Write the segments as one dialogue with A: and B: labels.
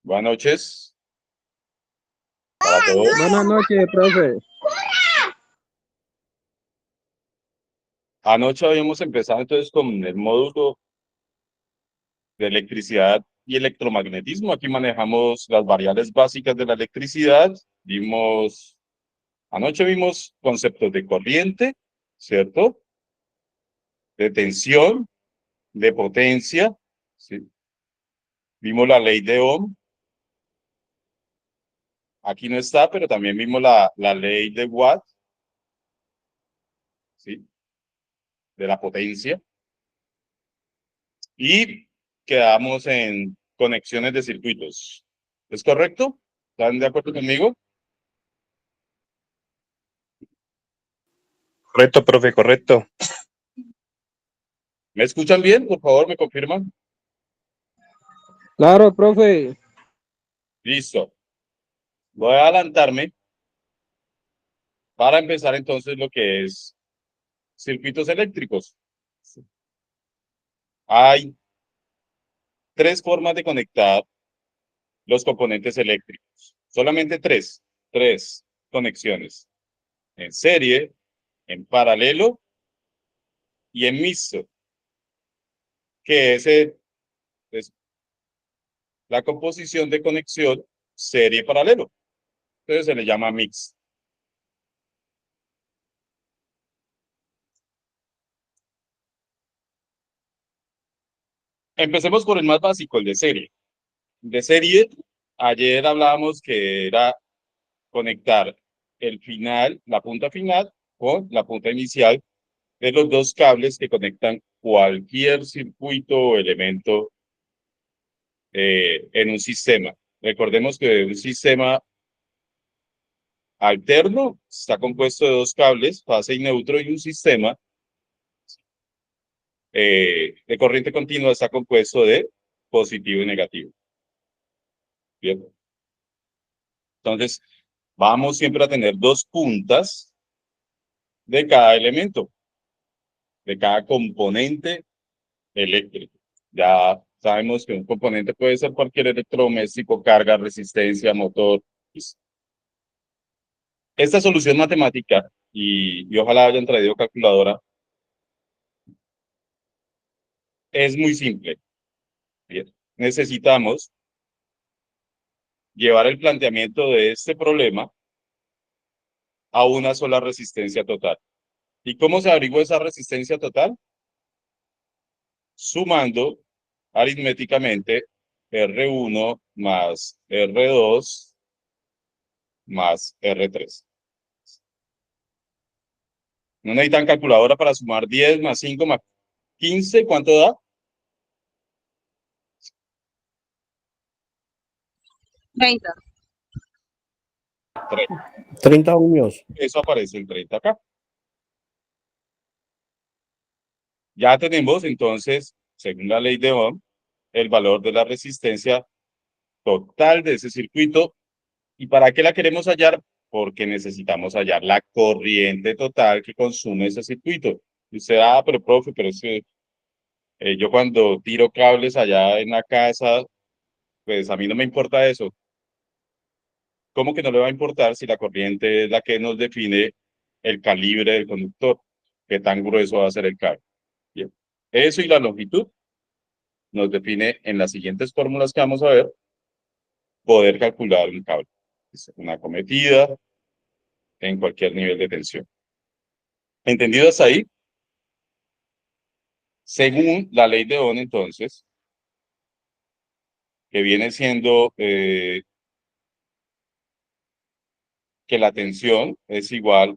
A: Buenas noches para todos.
B: Buenas noches, profe.
A: Anoche habíamos empezado entonces con el módulo de electricidad y electromagnetismo. Aquí manejamos las variables básicas de la electricidad. Anoche vimos conceptos de corriente, ¿cierto? De tensión, de potencia, ¿sí? Vimos la ley de Ohm. Aquí no está, pero también vimos la ley de Watt, ¿sí? De la potencia. Y quedamos en conexiones de circuitos. ¿Es correcto? ¿Están de acuerdo conmigo?
C: Correcto, profe, correcto.
A: ¿Me escuchan bien? Por favor, me confirman.
B: Claro, profe.
A: Listo. Voy a adelantarme para empezar entonces lo que es circuitos eléctricos. Hay tres formas de conectar los componentes eléctricos. Solamente tres conexiones. En serie, en paralelo y en mixto. Que es la composición de conexión serie-paralelo. Entonces se le llama mix. Empecemos por el más básico, el de serie. De serie, ayer hablábamos que era conectar el final, la punta final, con la punta inicial de los dos cables que conectan cualquier circuito o elemento en un sistema. Recordemos que un sistema alterno está compuesto de dos cables, fase y neutro, y un sistema de corriente continua está compuesto de positivo y negativo. Bien. Entonces, vamos siempre a tener dos puntas de cada elemento, de cada componente eléctrico. Ya sabemos que un componente puede ser cualquier electrodoméstico, carga, resistencia, motor. Esta solución matemática, y ojalá hayan traído calculadora, es muy simple. Bien. Necesitamos llevar el planteamiento de este problema a una sola resistencia total. ¿Y cómo se averigua esa resistencia total? Sumando aritméticamente R1 más R2 más R3. No necesitan calculadora para sumar 10 más 5 más 15. ¿Cuánto da?
D: 30.
C: 30 ohmios.
A: Eso aparece en 30 acá. Ya tenemos entonces, según la ley de Ohm, el valor de la resistencia total de ese circuito. ¿Y para qué la queremos hallar? Porque necesitamos hallar la corriente total que consume ese circuito. Y usted, pero profe, pero es que yo cuando tiro cables allá en la casa, pues a mí no me importa eso. ¿Cómo que no le va a importar si la corriente es la que nos define el calibre del conductor? ¿Qué tan grueso va a ser el cable? Bien. Eso y la longitud nos define en las siguientes fórmulas que vamos a ver, poder calcular un cable. Una cometida en cualquier nivel de tensión. ¿Entendido hasta ahí? Según la ley de Ohm, entonces, que viene siendo que la tensión es igual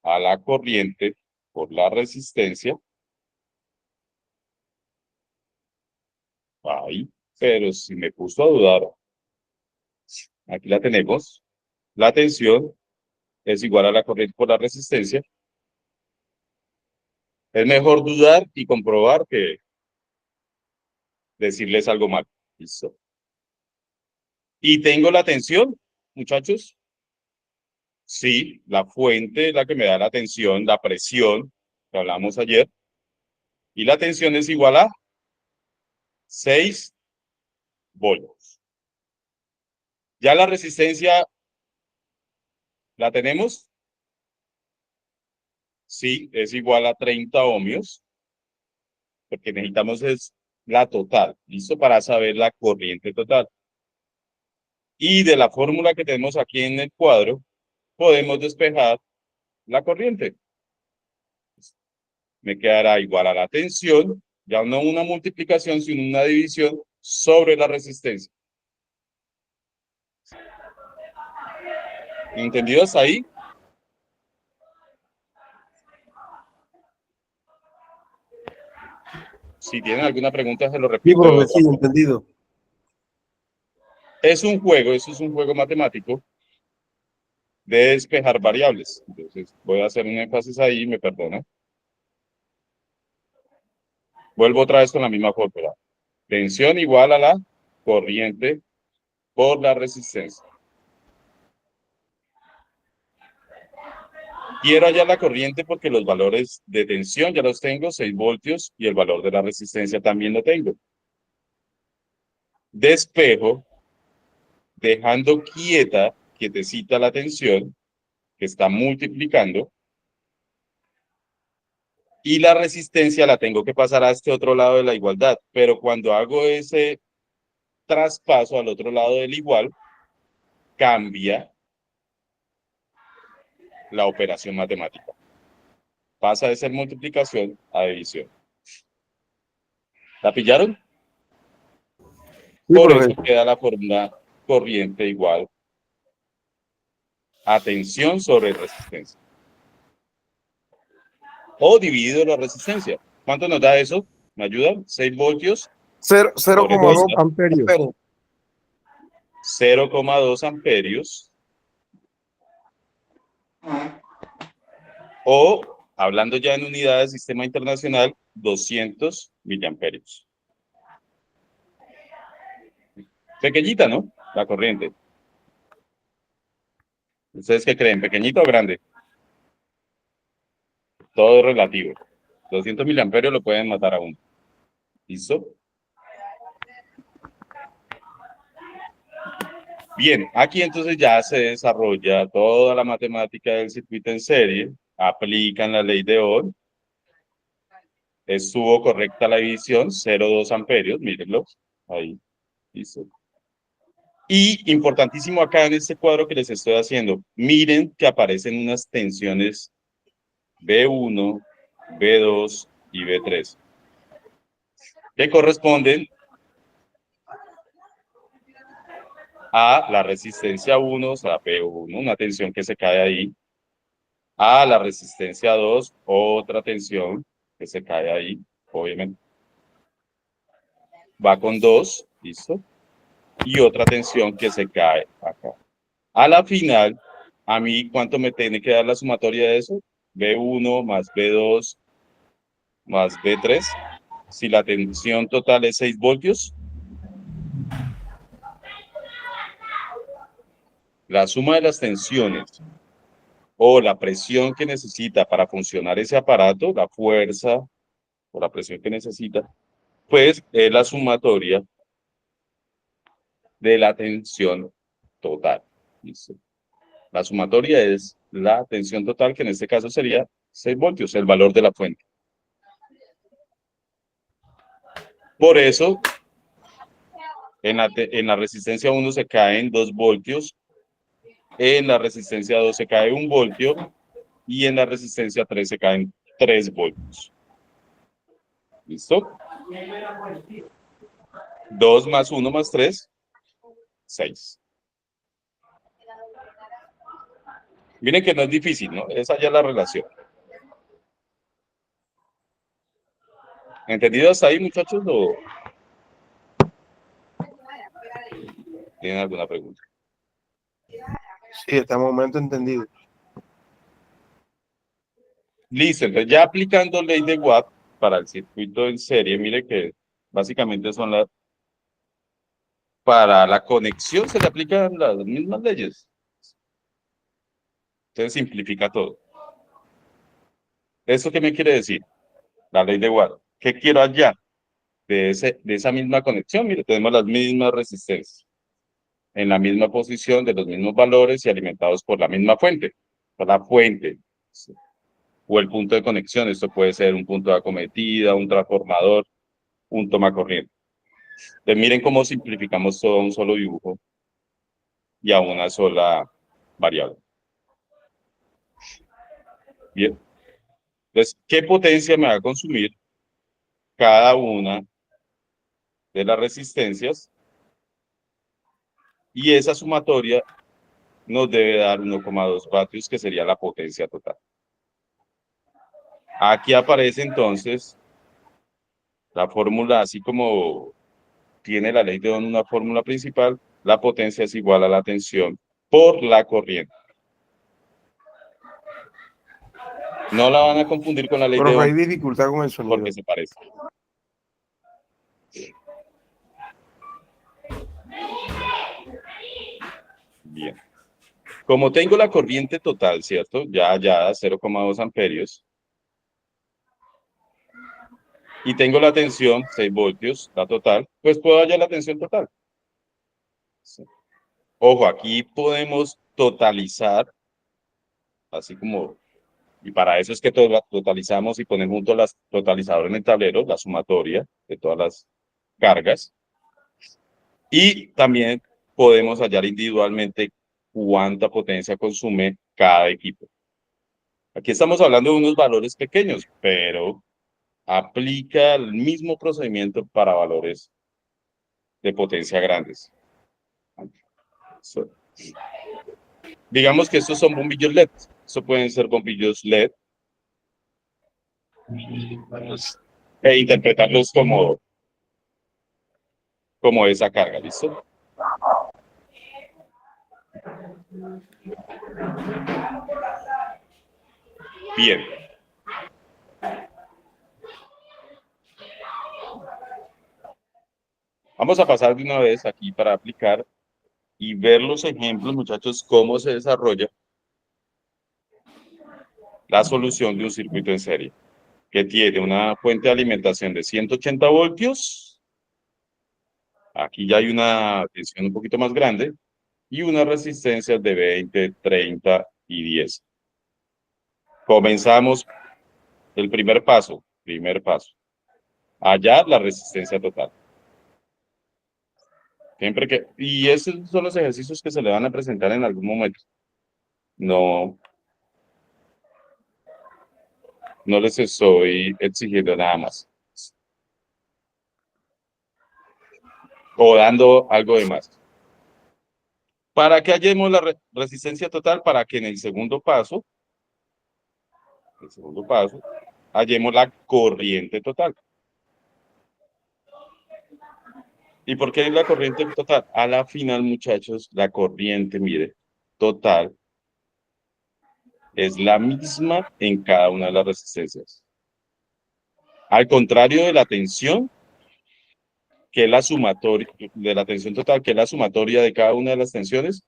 A: a la corriente por la resistencia. Ay, pero si me puso a dudar, aquí la tenemos. La tensión es igual a la corriente por la resistencia. Es mejor dudar y comprobar que decirles algo mal. Listo. Y tengo la tensión, muchachos. Sí, la fuente es la que me da la tensión, la presión que hablamos ayer. Y la tensión es igual a 6 voltios. Ya la resistencia, ¿la tenemos? Sí, es igual a 30 ohmios, porque necesitamos es la total, ¿listo? Para saber la corriente total. Y de la fórmula que tenemos aquí en el cuadro, podemos despejar la corriente. Me quedará igual a la tensión, ya no una multiplicación, sino una división sobre la resistencia. ¿Entendido hasta ahí? Si tienen alguna pregunta, se lo
C: Sí,
A: repito de
C: profe,
A: otra
C: sí,
A: forma.
C: entendido.
A: Es un juego, eso es un juego matemático de despejar variables. Entonces, voy a hacer un énfasis ahí, me perdona. Vuelvo otra vez con la misma fórmula. Tensión igual a la corriente por la resistencia. Quiero hallar la corriente porque los valores de tensión ya los tengo, 6 voltios, y el valor de la resistencia también lo tengo. Despejo, dejando quietecita la tensión, que está multiplicando, y la resistencia la tengo que pasar a este otro lado de la igualdad. Pero cuando hago ese traspaso al otro lado del igual, cambia la operación matemática. Pasa de ser multiplicación a división. ¿La pillaron?
C: Sí,
A: Por
C: profe.
A: eso queda la fórmula corriente igual a tensión sobre resistencia. O dividido la resistencia. ¿Cuánto nos da eso? ¿Me ayudan? 6 voltios por
C: 0,2
A: esta,
C: amperios.
A: 0,2 amperios. O, hablando ya en unidades de sistema internacional, 200 miliamperios. Pequeñita, ¿no? La corriente. ¿Ustedes qué creen? ¿Pequeñita o grande? Todo es relativo. 200 miliamperios lo pueden matar a uno. ¿Listo? Bien, aquí entonces ya se desarrolla toda la matemática del circuito en serie, aplican la ley de Ohm, estuvo correcta la división, 0,2 amperios, mírenlo, ahí, listo. Y importantísimo acá en este cuadro que les estoy haciendo, miren que aparecen unas tensiones B1, B2 y B3, que corresponden a la resistencia 1, o sea, P1, una tensión que se cae ahí, a la resistencia 2, otra tensión que se cae ahí, obviamente. Va con 2, ¿listo? Y otra tensión que se cae acá. A la final, a mí, ¿cuánto me tiene que dar la sumatoria de eso? B1 más B2 más B3. Si la tensión total es 6 voltios, la suma de las tensiones o la presión que necesita para funcionar ese aparato, la fuerza o la presión que necesita, pues es la sumatoria de la tensión total. ¿Listo? La sumatoria es la tensión total, que en este caso sería 6 voltios, el valor de la fuente. Por eso, en la resistencia 1 se caen 2 voltios, en la resistencia 2 se cae 1 voltio y en la resistencia 3 se caen 3 voltios. ¿Listo? 2 más 1 más 3, 6. Miren que no es difícil, ¿no? Esa ya es la relación. ¿Entendido hasta ahí, muchachos? ¿O tienen alguna pregunta?
C: Sí, hasta el momento entendido.
A: Listo, entonces ya aplicando ley de Watt para el circuito en serie, mire que básicamente son las... Para la conexión se le aplican las mismas leyes. Entonces simplifica todo. ¿Eso qué me quiere decir? La ley de Watt. ¿Qué quiero hallar? de esa misma conexión. Mire, tenemos las mismas resistencias en la misma posición, de los mismos valores y alimentados por la misma fuente. Por la fuente o el punto de conexión. Esto puede ser un punto de acometida, un transformador, un tomacorriente. Entonces, miren cómo simplificamos todo a un solo dibujo y a una sola variable. Bien. Entonces, ¿qué potencia me va a consumir cada una de las resistencias? Y esa sumatoria nos debe dar 1,2 vatios, que sería la potencia total. Aquí aparece entonces la fórmula, así como tiene la ley de Ohm una fórmula principal, la potencia es igual a la tensión por la corriente. No la van a confundir con la ley de
C: Profe, hay
A: Ohm
C: dificultad con el sonido.
A: porque se parece. Bien. Como tengo la corriente total, ¿cierto? Ya 0,2 amperios. Y tengo la tensión, 6 voltios, la total, pues puedo hallar la tensión total. Sí. Ojo, aquí podemos totalizar, así como, y para eso es que totalizamos y ponemos junto las totalizador en el tablero, la sumatoria de todas las cargas. Y también podemos hallar individualmente cuánta potencia consume cada equipo. Aquí estamos hablando de unos valores pequeños, pero aplica el mismo procedimiento para valores de potencia grandes. Digamos que estos son bombillos LED. Estos pueden ser bombillos LED e interpretarlos como esa carga, ¿listo? Bien. Vamos a pasar de una vez aquí para aplicar y ver los ejemplos, muchachos, cómo se desarrolla la solución de un circuito en serie, que tiene una fuente de alimentación de 180 voltios. Aquí ya hay una tensión un poquito más grande y unas resistencias de 20, 30 y 10. Comenzamos el primer paso. Hallar la resistencia total. Y esos son los ejercicios que se le van a presentar en algún momento. No les estoy exigiendo nada más. O dando algo de más. Para que hallemos la resistencia total, para que en el segundo paso, hallemos la corriente total. ¿Y por qué la corriente total? A la final, muchachos, la corriente, mire, total, es la misma en cada una de las resistencias. Al contrario de la tensión, que es la sumatoria, de la tensión total, que es la sumatoria de cada una de las tensiones,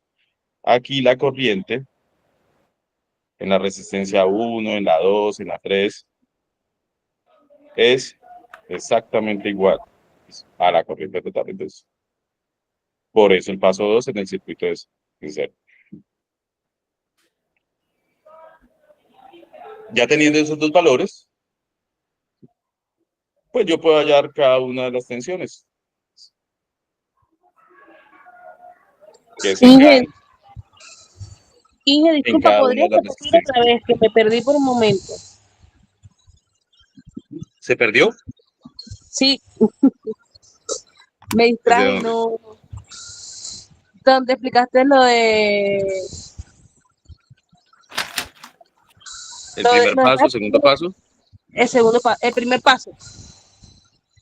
A: aquí la corriente, en la resistencia 1, en la 2, en la 3, es exactamente igual a la corriente total. Entonces, por eso el paso 2 en el circuito es cero. Ya teniendo esos dos valores, pues yo puedo hallar cada una de las tensiones.
D: Inge, disculpa, ¿podrías repetir otra vez? Que me perdí por un momento.
A: ¿Se perdió?
D: Sí. Me distraje, no. Donde explicaste lo de...
A: El primer paso, segundo paso.
D: El primer paso.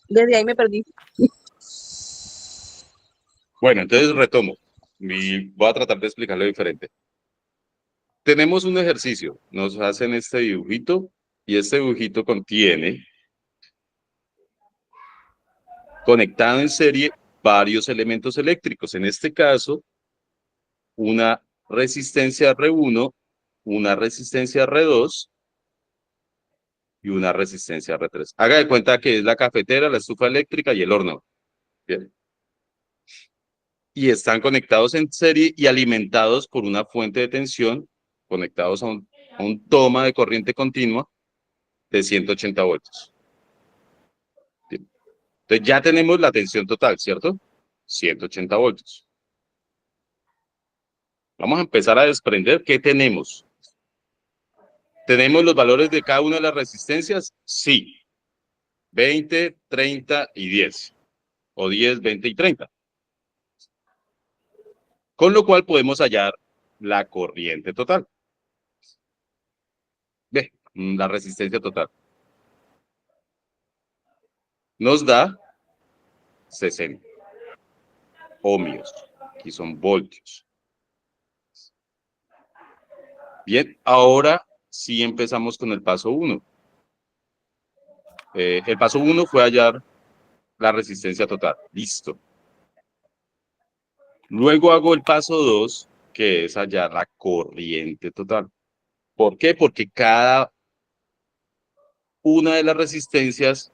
D: Desde ahí me perdí.
A: Bueno, entonces retomo. Y voy a tratar de explicarlo diferente. Tenemos un ejercicio. Nos hacen este dibujito y este dibujito contiene conectado en serie varios elementos eléctricos. En este caso, una resistencia R1, una resistencia R2 y una resistencia R3. Haga de cuenta que es la cafetera, la estufa eléctrica y el horno. Bien. Y están conectados en serie y alimentados por una fuente de tensión, conectados a un toma de corriente continua de 180 voltios. Bien. Entonces ya tenemos la tensión total, ¿cierto? 180 voltios. Vamos a empezar a desprender qué tenemos. ¿Tenemos los valores de cada una de las resistencias? Sí. 20, 30 y 10. O 10, 20 y 30. Con lo cual podemos hallar la corriente total. Ve, la resistencia total. Nos da 60 ohmios. Aquí son voltios. Bien, ahora sí empezamos con el paso 1. El paso 1 fue hallar la resistencia total. Listo. Luego hago el paso 2, que es hallar la corriente total. ¿Por qué? Porque cada una de las resistencias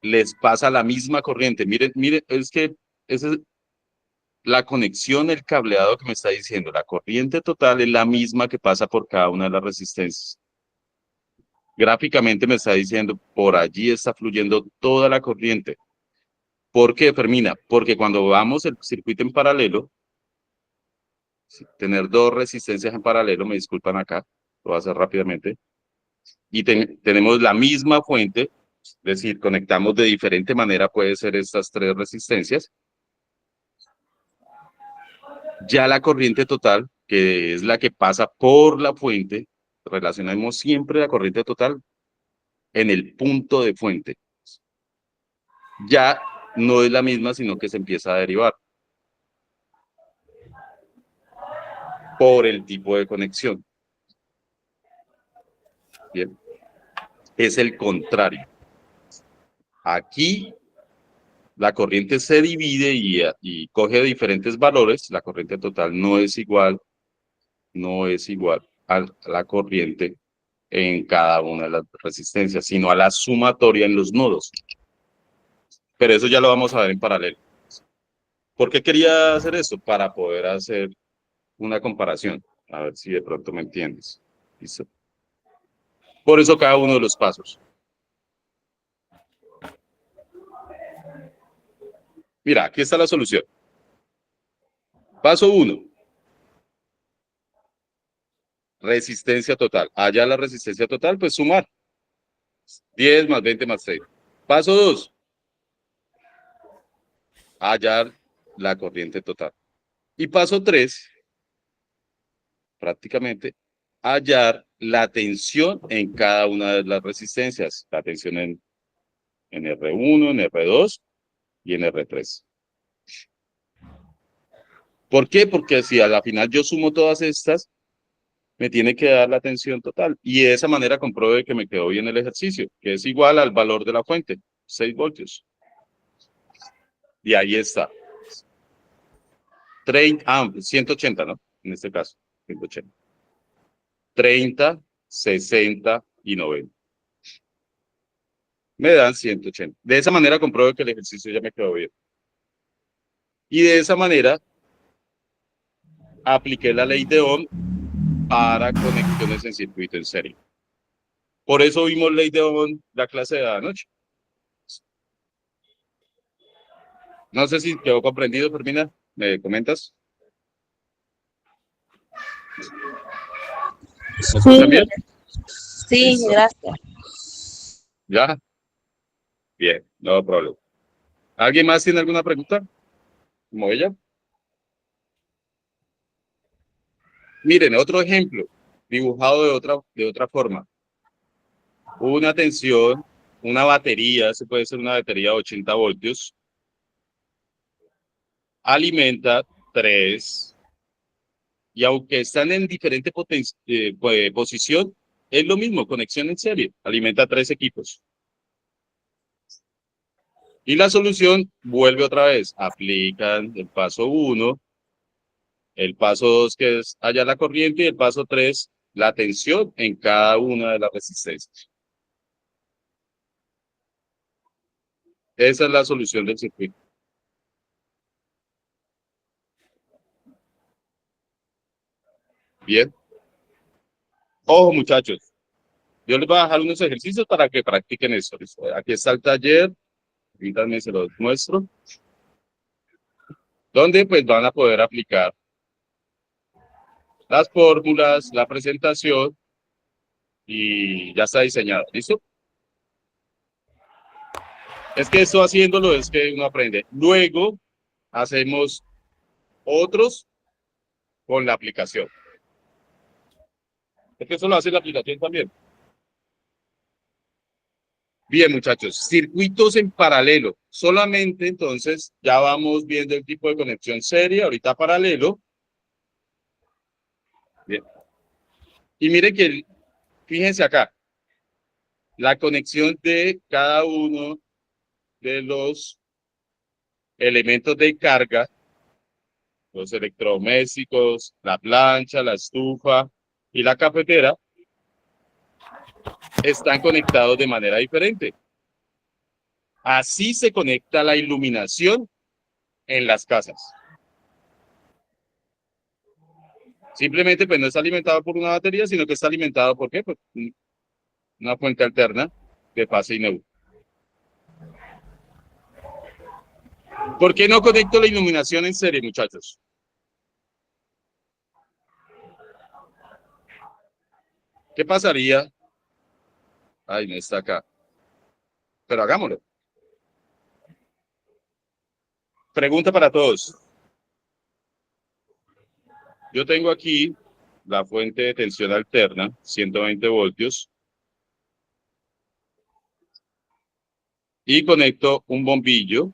A: les pasa la misma corriente. Miren, miren, es que esa es la conexión, el cableado que me está diciendo. La corriente total es la misma que pasa por cada una de las resistencias. Gráficamente me está diciendo, por allí está fluyendo toda la corriente. ¿Por qué, Fermina? Porque cuando vamos el circuito en paralelo, tener dos resistencias en paralelo, me disculpan acá, lo voy a hacer rápidamente, y tenemos la misma fuente, es decir, conectamos de diferente manera, puede ser estas tres resistencias. Ya la corriente total, que es la que pasa por la fuente, relacionamos siempre la corriente total en el punto de fuente. Ya no es la misma, sino que se empieza a derivar por el tipo de conexión. Bien. Es el contrario. Aquí la corriente se divide y coge diferentes valores. La corriente total no es igual a la corriente en cada una de las resistencias, sino a la sumatoria en los nodos. Pero eso ya lo vamos a ver en paralelo. ¿Por qué quería hacer esto? Para poder hacer una comparación. A ver si de pronto me entiendes. ¿Listo? Por eso cada uno de los pasos. Mira, aquí está la solución. Paso 1. Resistencia total. Allá la resistencia total, pues sumar. 10 más 20 más 6. Paso 2. Hallar la corriente total. Y paso 3, prácticamente, hallar la tensión en cada una de las resistencias. La tensión en R1, en R2 y en R3. ¿Por qué? Porque si a la final yo sumo todas estas, me tiene que dar la tensión total. Y de esa manera compruebe que me quedó bien el ejercicio, que es igual al valor de la fuente, 6 voltios. Y ahí está. 180, ¿no? En este caso, 180. 30, 60 y 90. Me dan 180. De esa manera compruebo que el ejercicio ya me quedó bien. Y de esa manera apliqué la ley de Ohm para conexiones en circuito en serie. Por eso vimos ley de Ohm la clase de anoche. No sé si quedó comprendido, Fermina. ¿Me comentas? ¿Me escuchan bien?
D: Sí,
A: Listo.
D: gracias.
A: ¿Ya? Bien, no problema. ¿Alguien más tiene alguna pregunta? ¿Como ella? Miren, otro ejemplo, dibujado de otra forma. Una tensión, una batería, se puede ser una batería de 80 voltios, alimenta 3, y aunque están en diferente posición, es lo mismo, conexión en serie, alimenta 3 equipos. Y la solución vuelve otra vez, aplican el paso 1, el paso 2 que es hallar la corriente y el paso 3, la tensión en cada una de las resistencias. Esa es la solución del circuito. Bien. Ojo, muchachos. Yo les voy a dejar unos ejercicios para que practiquen eso. ¿Listo? Aquí está el taller. Permítanme, se los muestro. Donde pues van a poder aplicar las fórmulas, la presentación y ya está diseñado. ¿Listo? Es que esto haciéndolo es que uno aprende. Luego hacemos otros con la aplicación. Es que eso lo hace la aplicación también. Bien, muchachos, circuitos en paralelo. Solamente entonces ya vamos viendo el tipo de conexión serie, ahorita paralelo. Bien. Y mire que, fíjense acá, la conexión de cada uno de los elementos de carga, los electrodomésticos, la plancha, la estufa y la cafetera, están conectados de manera diferente. Así se conecta la iluminación en las casas. Simplemente pues no está alimentado por una batería, sino que está alimentado por ¿qué? Pues, una fuente alterna de fase y neutro. ¿Por qué no conecto la iluminación en serie, muchachos? ¿Qué pasaría? Ay, no está acá. Pero hagámoslo. Pregunta para todos. Yo tengo aquí la fuente de tensión alterna, 120 voltios. Y conecto un bombillo,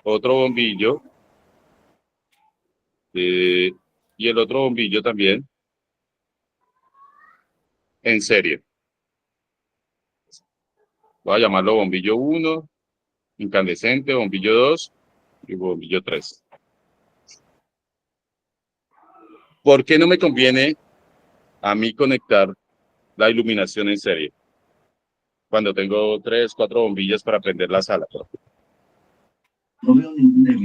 A: otro bombillo, y el otro bombillo también en serie. Voy a llamarlo bombillo 1, incandescente, bombillo 2 y bombillo 3. ¿Por qué no me conviene a mí conectar la iluminación en serie? Cuando tengo 3, 4 bombillas para prender la sala.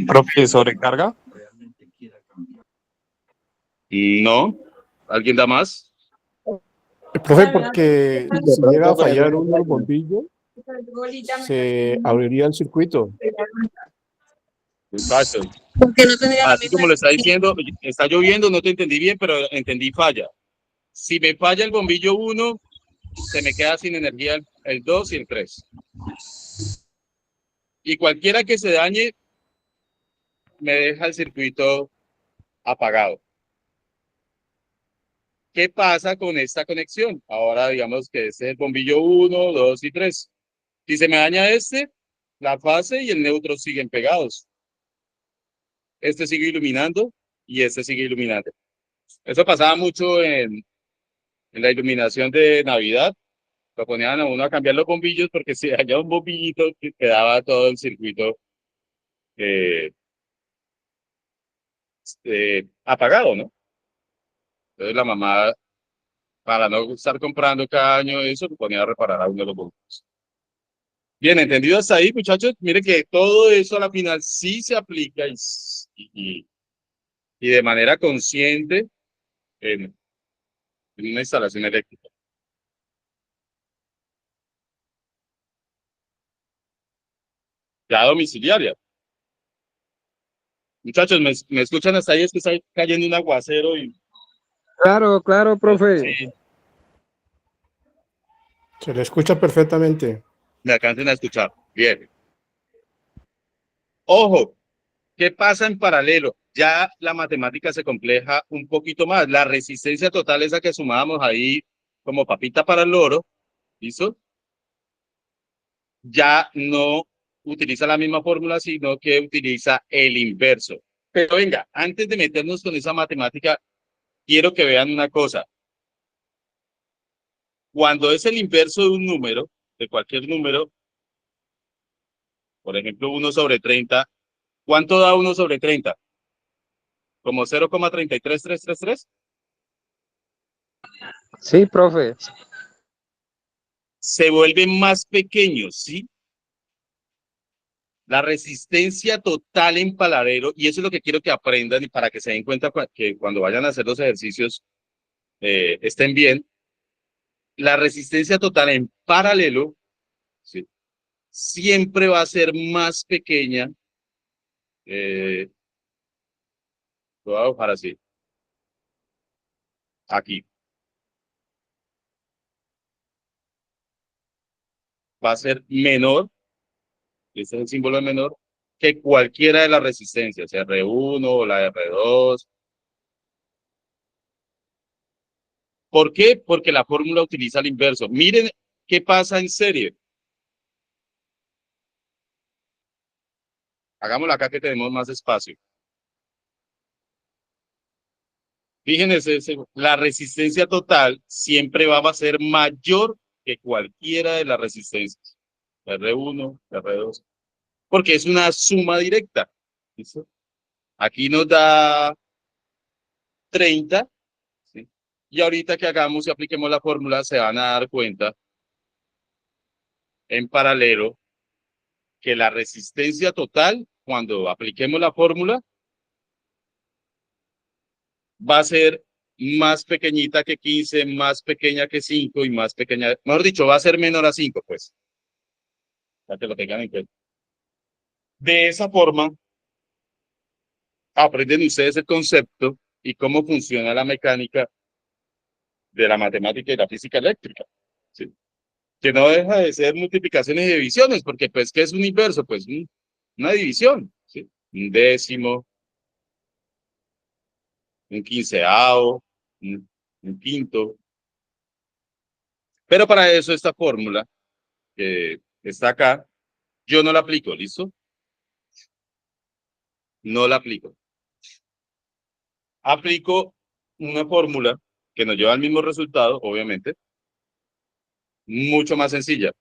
C: Profe, ¿sobrecarga?
A: No. ¿Alguien da más?
E: Profe, porque si llega a fallar uno de los bombillos, se abriría el circuito.
A: Exacto.
D: Porque no tendría la
A: Así
D: misma
A: como lo está diciendo, está lloviendo, no te entendí bien, pero entendí falla. Si me falla el bombillo 1, se me queda sin energía el 2 y el 3. Y cualquiera que se dañe, me deja el circuito apagado. ¿Qué pasa con esta conexión? Ahora digamos que este es el bombillo 1, 2 y 3. Si se me daña este, la fase y el neutro siguen pegados. Este sigue iluminando y este sigue iluminando. Eso pasaba mucho en la iluminación de Navidad. Lo ponían a uno a cambiar los bombillos porque si dañaba un bombillito quedaba todo el circuito apagado, ¿no? Entonces la mamá, para no estar comprando cada año eso, lo ponía a reparar a uno de los bombillos. Bien, ¿entendido hasta ahí, muchachos? Mire que todo eso a la final sí se aplica y de manera consciente en una instalación eléctrica. Ya domiciliaria. Muchachos, ¿me escuchan hasta ahí? Es que está cayendo un aguacero y...
B: Claro, claro, profe.
A: Sí,
E: Se le escucha perfectamente.
A: me alcancen a escuchar. Bien. Ojo, ¿qué pasa en paralelo? Ya la matemática se compleja un poquito más. La resistencia total, esa que sumábamos ahí como papita para el loro, ¿listo? Ya no utiliza la misma fórmula, sino que utiliza el inverso. Pero venga, antes de meternos con esa matemática, quiero que vean una cosa. Cuando es el inverso de un número, de cualquier número, por ejemplo, 1 sobre 30, ¿cuánto da 1 sobre 30? ¿Como 0,33333?
B: Sí, profe.
A: Se vuelven más pequeños, ¿sí? La resistencia total en paralelo, y eso es lo que quiero que aprendan y para que se den cuenta que cuando vayan a hacer los ejercicios estén bien. La resistencia total en paralelo, ¿sí?, siempre va a ser más pequeña. Lo voy a dejar así. Aquí. Va a ser menor, este es el símbolo de menor, que cualquiera de las resistencias, R1 o la R2. ¿Por qué? Porque la fórmula utiliza el inverso. Miren qué pasa en serie. Hagámoslo acá que tenemos más espacio. Fíjense, la resistencia total siempre va a ser mayor que cualquiera de las resistencias. R1, R2. Porque es una suma directa. ¿Listo? Aquí nos da 30. ¿Sí? Y ahorita que hagamos y apliquemos la fórmula, se van a dar cuenta en paralelo que la resistencia total, cuando apliquemos la fórmula, va a ser más pequeñita que 15, más pequeña que 5 y más pequeña, mejor dicho, va a ser menor a 5, pues. Para que lo tengan en cuenta. De esa forma, aprenden ustedes el concepto y cómo funciona la mecánica de la matemática y la física eléctrica. ¿Sí? Que no deja de ser multiplicaciones y divisiones, porque pues, ¿qué es un inverso? Pues una división, ¿sí? Un décimo, un quinceavo, un quinto. Pero para eso esta fórmula que está acá, yo no la aplico, ¿listo? No la aplico. Aplico una fórmula que nos lleva al mismo resultado, obviamente, mucho más sencilla.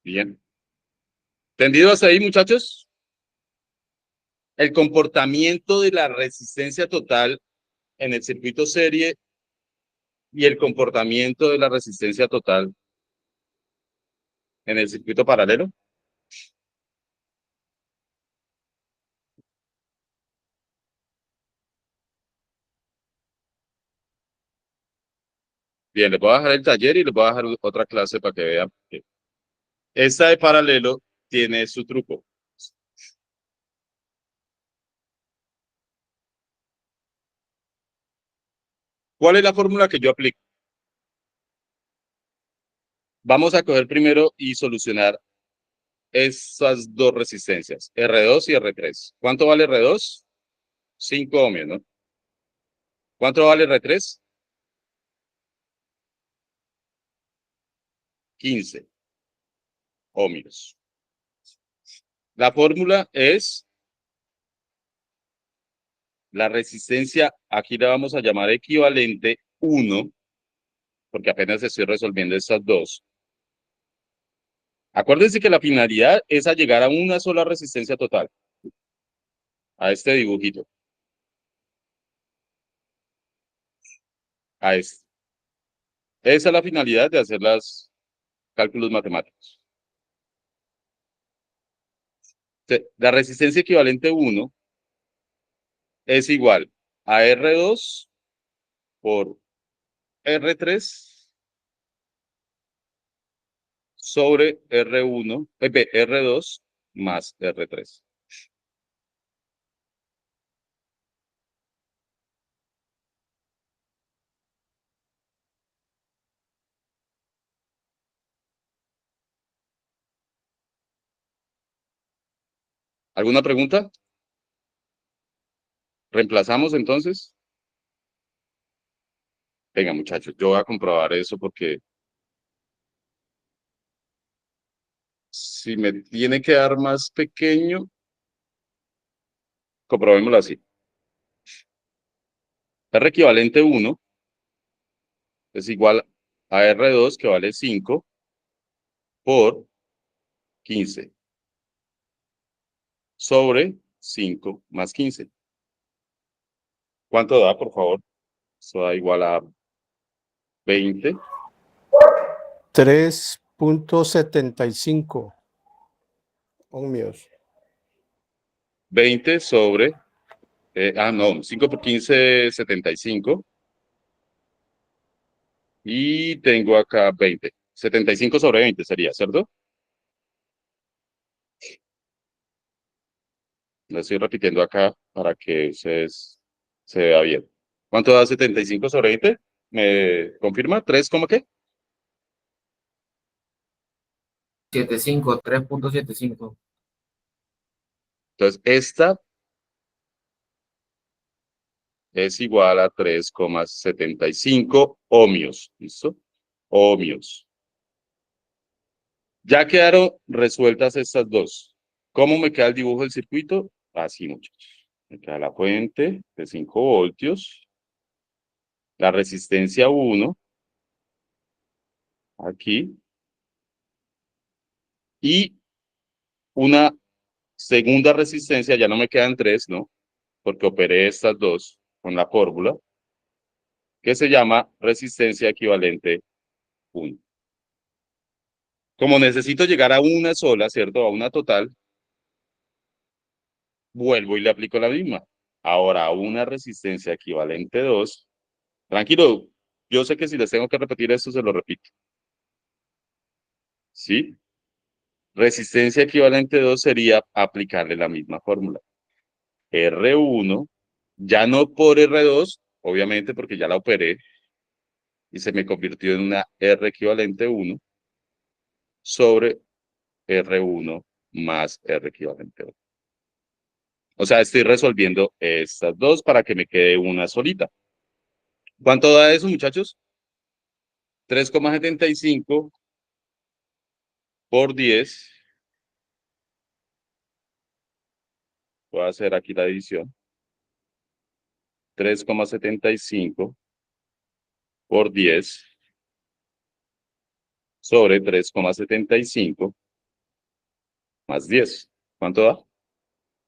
A: Bien. ¿Entendido hasta ahí, muchachos? El comportamiento de la resistencia total en el circuito serie y el comportamiento de la resistencia total en el circuito paralelo. Bien, les voy a dejar el taller y les voy a dejar otra clase para que vean. Esta de paralelo tiene su truco. ¿Cuál es la fórmula que yo aplico? Vamos a coger primero y solucionar esas dos resistencias, R2 y R3. ¿Cuánto vale R2? 5 ohmios, ¿no? ¿Cuánto vale R3? 15 ohmios. La fórmula es la resistencia, aquí la vamos a llamar equivalente 1, porque apenas estoy resolviendo estas dos. Acuérdense que la finalidad es a llegar a una sola resistencia total, a este dibujito, a este. Esa es la finalidad de hacer los cálculos matemáticos. La resistencia equivalente 1 es igual a R2 por R3 sobre R2 más R3. ¿Alguna pregunta? ¿Reemplazamos entonces? Venga, muchachos, yo voy a comprobar eso porque si me tiene que dar más pequeño, comprobémoslo así. R equivalente 1 es igual a R2, que vale 5, por 15, sobre 5 más 15. ¿Cuánto da, por favor? Eso da igual a 20.
E: 3.6. 2.75 ohmios.
A: 20 sobre, no, 5 por 15, 75. Y tengo acá 20. 75 sobre 20 sería, ¿cierto? Lo estoy repitiendo acá para que ustedes se vea bien. ¿Cuánto da 75 sobre 20? ¿Me confirma? ¿3 cómo qué?
F: 75, 3.75.
A: Entonces, esta es igual a 3,75 ohmios. ¿Listo? Ohmios. Ya quedaron resueltas estas dos. ¿Cómo me queda el dibujo del circuito? Así, muchachos. Me queda la fuente de 5 voltios. La resistencia 1. Aquí. Y una segunda resistencia, ya no me quedan 3, ¿no? Porque operé estas dos con la fórmula, que se llama resistencia equivalente 1. Como necesito llegar a una sola, ¿cierto? A una total, vuelvo y le aplico la misma. Ahora, una resistencia equivalente 2. Tranquilo, yo sé que si les tengo que repetir esto, se lo repito. ¿Sí? Resistencia equivalente 2 sería aplicarle la misma fórmula. R1, ya no por R2, obviamente porque ya la operé, y se me convirtió en una R equivalente 1 sobre R1 más R equivalente 1. O sea, estoy resolviendo estas dos para que me quede una solita. ¿Cuánto da eso, muchachos? 3,75 por 10. Voy a hacer aquí la división. 3,75 por 10 sobre 3,75 más 10. ¿Cuánto da?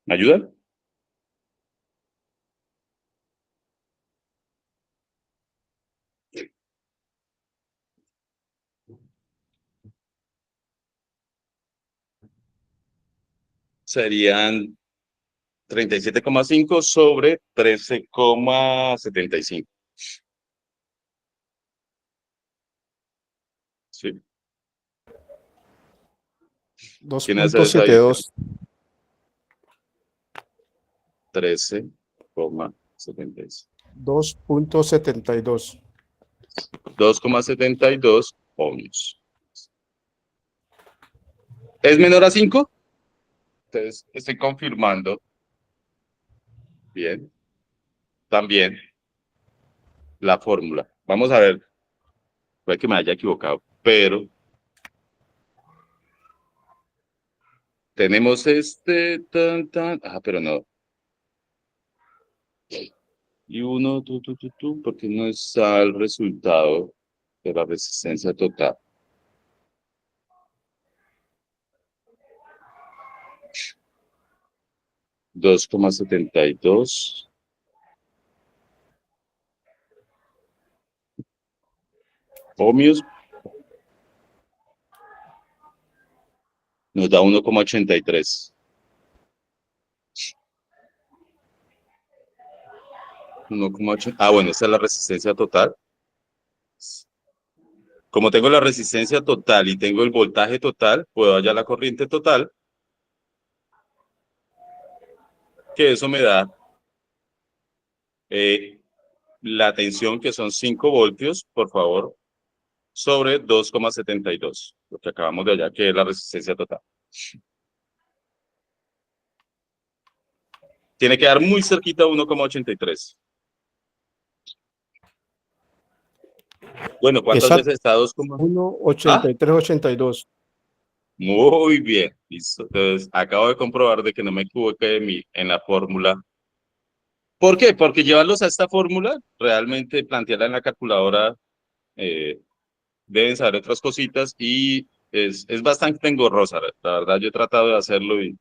A: ¿Me ayudan? Serían 37,5 sobre 13,75. Sí. ¿Quién hace esa división? 13,75.
E: 2.72.
A: 2,72 ohmios. ¿Es menor a 5? Entonces, estoy confirmando. Bien. También la fórmula. Vamos a ver. Puede que me haya equivocado, pero tenemos pero no. Y uno, porque no está el resultado de la resistencia total. $2,72 ohmios nos da 1,83. Bueno, esta es la resistencia total. Como tengo la resistencia total y tengo el voltaje total, puedo hallar la corriente total, que eso me da la tensión, que son 5 voltios, por favor, sobre 2,72, lo que acabamos de hallar, que es la resistencia total. Tiene que dar muy cerquita a 1,83. Bueno, ¿cuántas veces está
E: 1,8382.
A: Muy bien, listo. Entonces, acabo de comprobar de que no me equivoqué en la fórmula. ¿Por qué? Porque llevarlos a esta fórmula, realmente plantearla en la calculadora, deben saber otras cositas y es bastante engorrosa. La verdad, yo he tratado de hacerlo y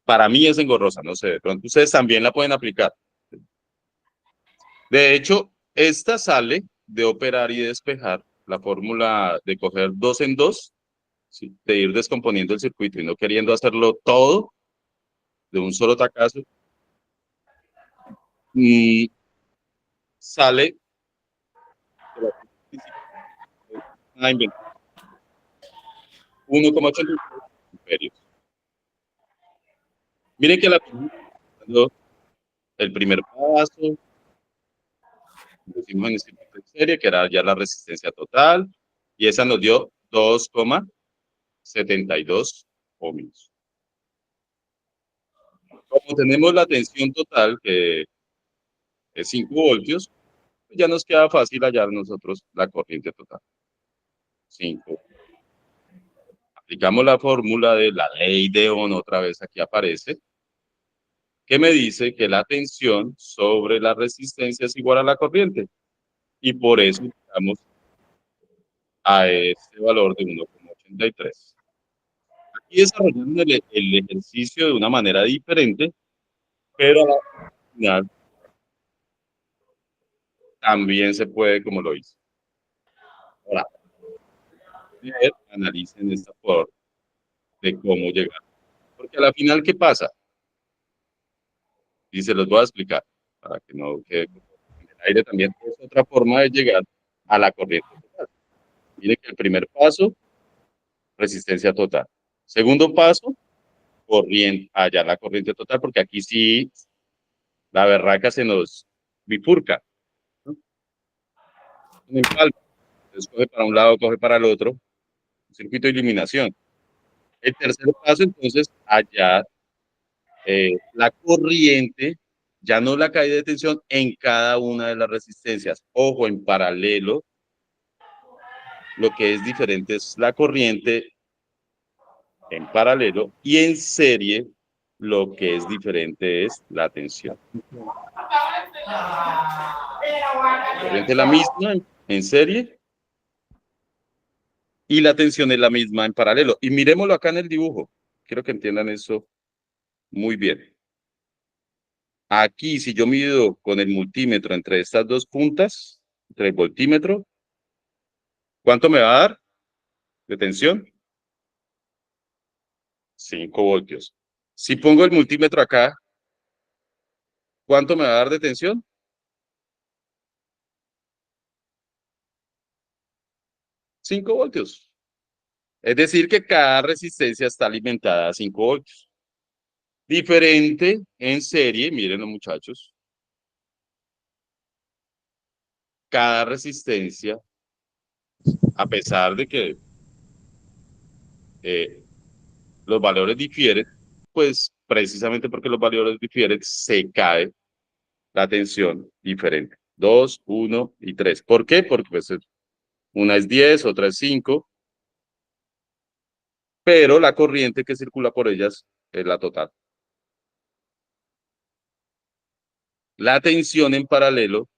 A: para mí es engorrosa, no sé, de pronto ustedes también la pueden aplicar. De hecho, esta sale de operar y despejar la fórmula de coger 2 en 2, ¿sí? De ir descomponiendo el circuito y no queriendo hacerlo todo de un solo tacazo, y sale 1,83 amperios. Miren que el primer paso, lo hicimos en el circuito en serie, que era ya la resistencia total, y esa nos dio 2,72 ohmios. Como tenemos la tensión total, que es 5 voltios, ya nos queda fácil hallar nosotros la corriente total. 5. Aplicamos la fórmula de la ley de Ohm, otra vez aquí aparece, que me dice que la tensión sobre la resistencia es igual a la corriente. Y por eso llegamos a este valor de 1,83. Aquí desarrollamos el ejercicio de una manera diferente, pero a la final también se puede como lo hice. Ahora, analicen esta forma de cómo llegar. Porque a la final, ¿qué pasa? Y se los voy a explicar para que no quede en el aire también. Es otra forma de llegar a la corriente total. Miren que el primer paso, resistencia total. Segundo paso, corriente, allá la corriente total, porque aquí sí la berraca se nos bifurca, ¿no? Un empalme. Entonces coge para un lado, coge para el otro. Un circuito de iluminación. El tercer paso, entonces, allá la corriente, ya no la caída de tensión en cada una de las resistencias. Ojo, en paralelo, lo que es diferente es la corriente en paralelo y en serie, lo que es diferente es la tensión. La corriente es la misma en serie y la tensión es la misma en paralelo. Y miremoslo acá en el dibujo. Quiero que entiendan eso muy bien. Aquí, si yo mido con el multímetro entre estas dos puntas, entre el voltímetro, ¿cuánto me va a dar de tensión? 5 voltios. Si pongo el multímetro acá, ¿cuánto me va a dar de tensión? 5 voltios. Es decir, que cada resistencia está alimentada a 5 voltios. Diferente en serie, miren los muchachos. Cada resistencia, a pesar de que los valores difieren, pues precisamente porque los valores difieren, se cae la tensión diferente. 2, 1 y 3. ¿Por qué? Porque pues, una es 10, otra es 5, pero la corriente que circula por ellas es la total. La tensión en paralelo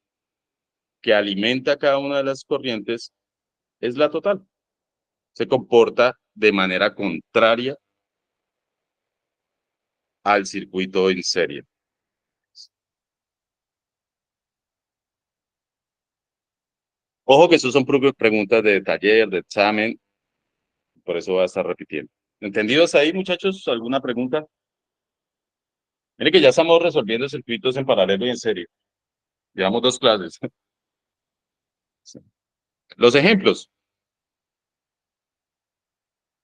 A: que alimenta cada una de las corrientes es la total. Se comporta de manera contraria al circuito en serie. Ojo que eso son preguntas de taller, de examen, por eso voy a estar repitiendo. ¿Entendidos ahí, muchachos? ¿Alguna pregunta? Miren que ya estamos resolviendo circuitos en paralelo y en serie. Llevamos 2 clases. Los ejemplos.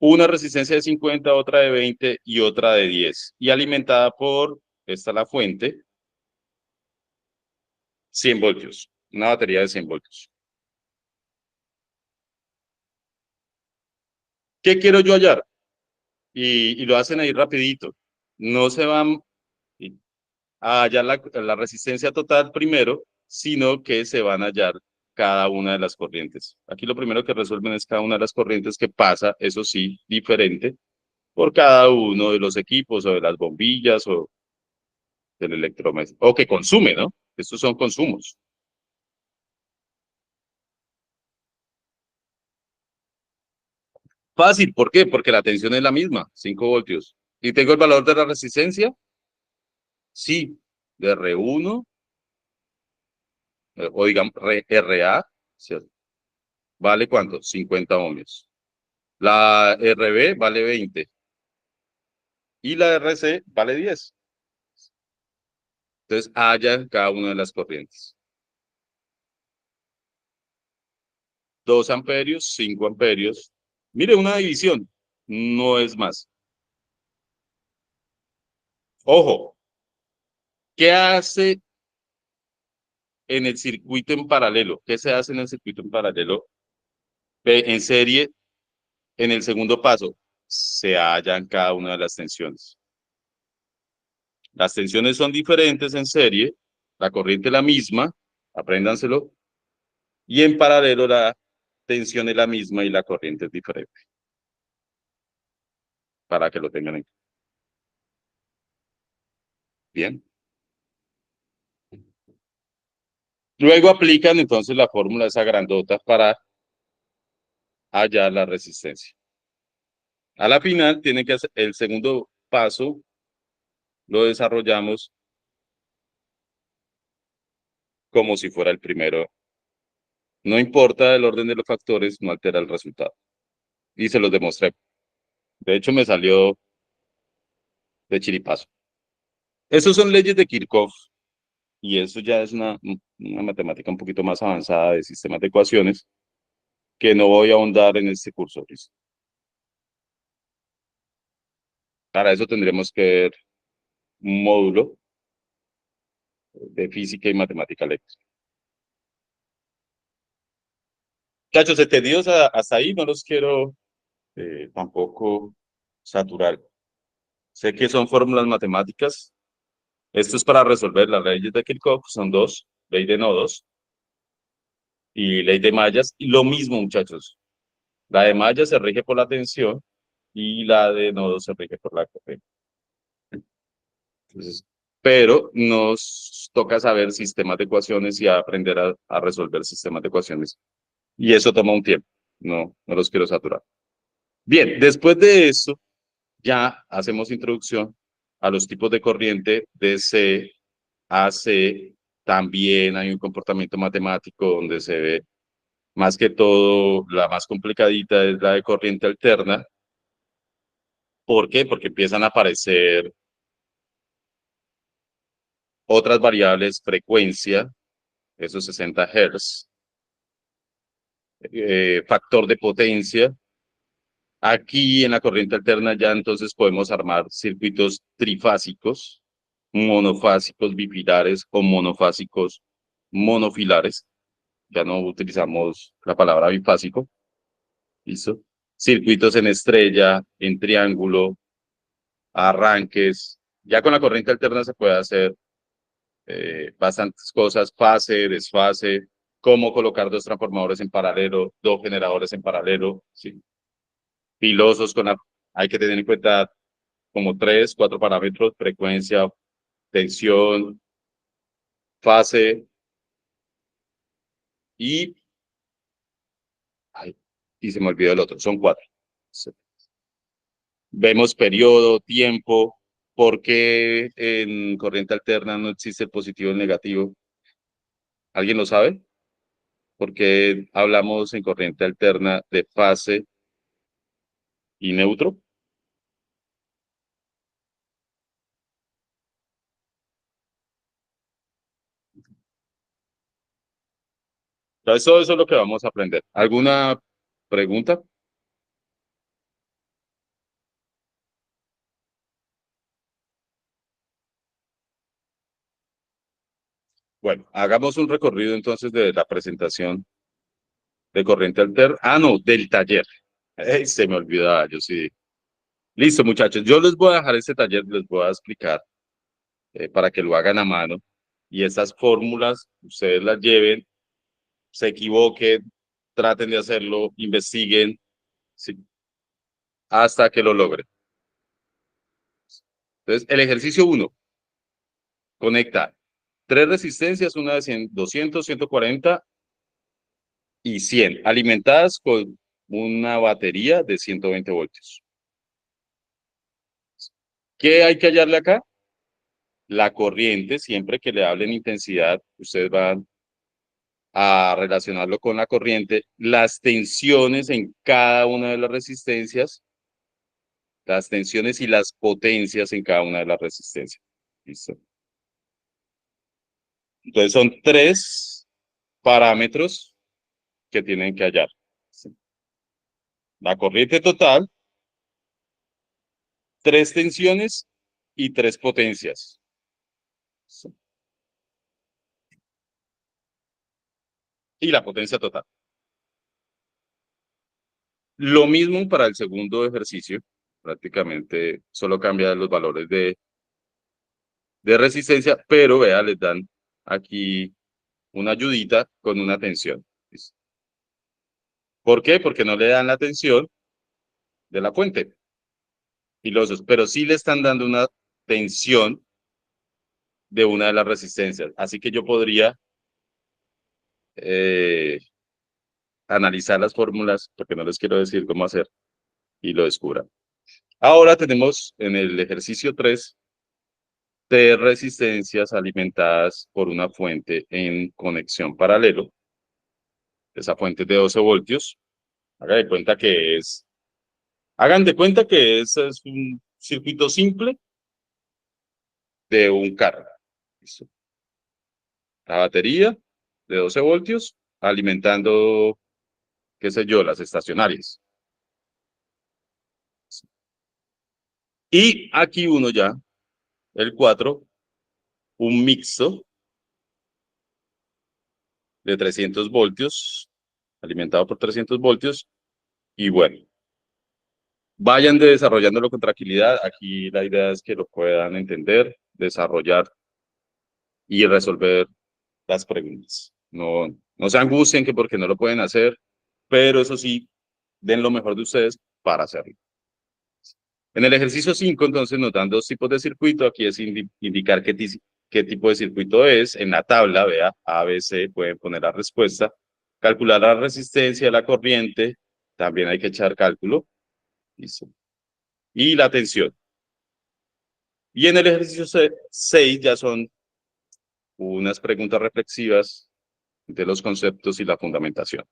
A: Una resistencia de 50, otra de 20 y otra de 10. Y alimentada por, esta es la fuente, 100 voltios. Una batería de 100 voltios. ¿Qué quiero yo hallar? Y lo hacen ahí rapidito. No se van a hallar la resistencia total primero, sino que se van a hallar cada una de las corrientes. Aquí lo primero que resuelven es cada una de las corrientes que pasa, eso sí, diferente, por cada uno de los equipos o de las bombillas o del electrodoméstico, o que consume, ¿no? Estos son consumos. Fácil, ¿por qué? Porque la tensión es la misma, 5 voltios. ¿Y tengo el valor de la resistencia? Sí, de R1, o digamos RA, ¿cierto? ¿Vale cuánto? 50 ohmios. La RB vale 20. Y la RC vale 10. Entonces, haya cada una de las corrientes. 2 amperios, 5 amperios. Mire, una división. No es más. Ojo. ¿Qué hace en el circuito en paralelo? ¿Qué se hace en el circuito en paralelo? En serie, en el segundo paso, se hallan cada una de las tensiones. Las tensiones son diferentes en serie, la corriente es la misma, apréndanselo, y en paralelo la tensión es la misma y la corriente es diferente. Para que lo tengan en cuenta. Bien. Luego aplican entonces la fórmula esa grandota para hallar la resistencia. A la final tiene que hacer el segundo paso, lo desarrollamos como si fuera el primero. No importa el orden de los factores, no altera el resultado. Y se los demostré. De hecho, me salió de chiripazo. Esas son leyes de Kirchhoff y eso ya es una matemática un poquito más avanzada de sistemas de ecuaciones que no voy a ahondar en este curso. ¿Listo? Para eso tendremos que ver un módulo de física y matemática eléctrica. Muchachos, entendidos hasta ahí, no los quiero tampoco saturar. Sé que son fórmulas matemáticas. Esto es para resolver las leyes de Kirchhoff, son dos, ley de nodos y ley de mallas. Y lo mismo, muchachos. La de mallas se rige por la tensión y la de nodos se rige por la corriente. Entonces, pero nos toca saber sistemas de ecuaciones y aprender a resolver sistemas de ecuaciones. Y eso toma un tiempo. No los quiero saturar. Bien, después de eso, ya hacemos introducción a los tipos de corriente DC, AC. También hay un comportamiento matemático donde se ve más que todo, la más complicadita es la de corriente alterna. ¿Por qué? Porque empiezan a aparecer otras variables, frecuencia, esos 60 Hz, factor de potencia. Aquí en la corriente alterna ya entonces podemos armar circuitos trifásicos, monofásicos bifilares o monofásicos monofilares. Ya no utilizamos la palabra bifásico. ¿Listo? Circuitos en estrella, en triángulo, arranques. Ya con la corriente alterna se puede hacer bastantes cosas, fase, desfase, cómo colocar dos transformadores en paralelo, dos generadores en paralelo, ¿sí? Filosos hay que tener en cuenta como 3, 4 parámetros: frecuencia, tensión, fase y, y se me olvidó el otro, son 4. Vemos periodo, tiempo. ¿Por qué en corriente alterna no existe el positivo y el negativo? ¿Alguien lo sabe? ¿Por qué hablamos en corriente alterna de fase y neutro? Entonces, todo eso es lo que vamos a aprender. ¿Alguna pregunta? Bueno, hagamos un recorrido entonces de la presentación de corriente alterna. Ah, no, del taller. Se me olvidaba, yo sí. Listo, muchachos. Yo les voy a dejar este taller, les voy a explicar para que lo hagan a mano. Y esas fórmulas, ustedes las lleven, se equivoquen, traten de hacerlo, investiguen, ¿sí? Hasta que lo logren. Entonces, el ejercicio 1, conecta 3 resistencias, una de 100, 200, 140 y 100, alimentadas con una batería de 120 voltios. ¿Qué hay que hallarle acá? La corriente. Siempre que le hablen intensidad, ustedes van a relacionarlo con la corriente, las tensiones en cada una de las resistencias, las tensiones y las potencias en cada una de las resistencias. ¿Listo? Entonces son 3 parámetros que tienen que hallar. ¿Sí? La corriente total, 3 tensiones y 3 potencias. ¿Sí? Y la potencia total. Lo mismo para el segundo ejercicio, prácticamente solo cambia los valores de resistencia, pero vea, les dan aquí una ayudita con una tensión. ¿Listo? ¿Por qué? Porque no le dan la tensión de la fuente, filosos, pero sí le están dando una tensión de una de las resistencias. Así que yo podría analizar las fórmulas, porque no les quiero decir cómo hacer, y lo descubran. Ahora tenemos en el ejercicio 3 resistencias alimentadas por una fuente en conexión paralelo. Esa fuente es de 12 voltios. Hagan de cuenta que es un circuito simple de un carro. ¿Listo? La batería de 12 voltios alimentando, qué sé yo, las estacionarias. Y aquí uno ya, el 4, un mixto de 300 voltios, alimentado por 300 voltios. Y bueno, vayan desarrollándolo con tranquilidad. Aquí la idea es que lo puedan entender, desarrollar y resolver las preguntas. No se angustien que porque no lo pueden hacer, pero eso sí, den lo mejor de ustedes para hacerlo. En el ejercicio 5, entonces, nos dan 2 tipos de circuito. Aquí es indicar qué tipo de circuito es. En la tabla, vea, A, B, C, pueden poner la respuesta. Calcular la resistencia de la corriente, también hay que echar cálculo. Listo. Y la tensión. Y en el ejercicio 6 ya son unas preguntas reflexivas de los conceptos y la fundamentación.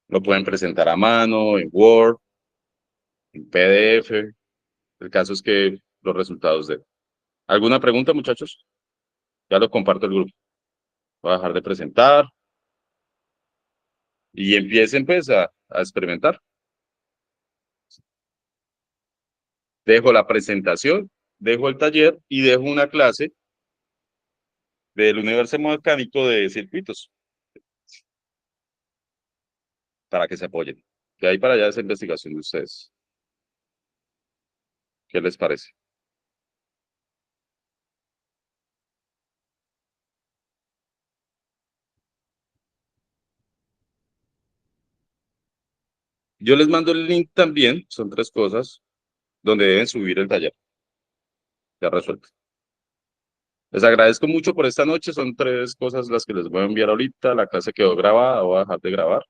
A: Lo pueden presentar a mano, en Word, en PDF. El caso es que los resultados de... ¿Alguna pregunta, muchachos? Ya lo comparto el grupo. Voy a dejar de presentar. Y empiecen pues a experimentar. Dejo la presentación, dejo el taller y dejo una clase del universo mecánico de circuitos para que se apoyen. De ahí para allá esa investigación de ustedes. ¿Qué les parece? Yo les mando el link también, son 3 cosas, donde deben subir el taller. Ya resuelto. Les agradezco mucho por esta noche, son 3 cosas las que les voy a enviar ahorita. La clase quedó grabada, voy a dejar de grabar.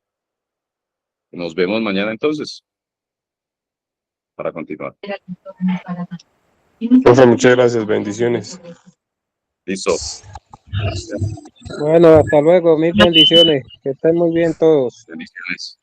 A: Nos vemos mañana entonces, para continuar.
C: Profe, muchas gracias, bendiciones.
A: Listo.
B: Bueno, hasta luego, mil bendiciones. Que estén muy bien todos.
A: Bendiciones.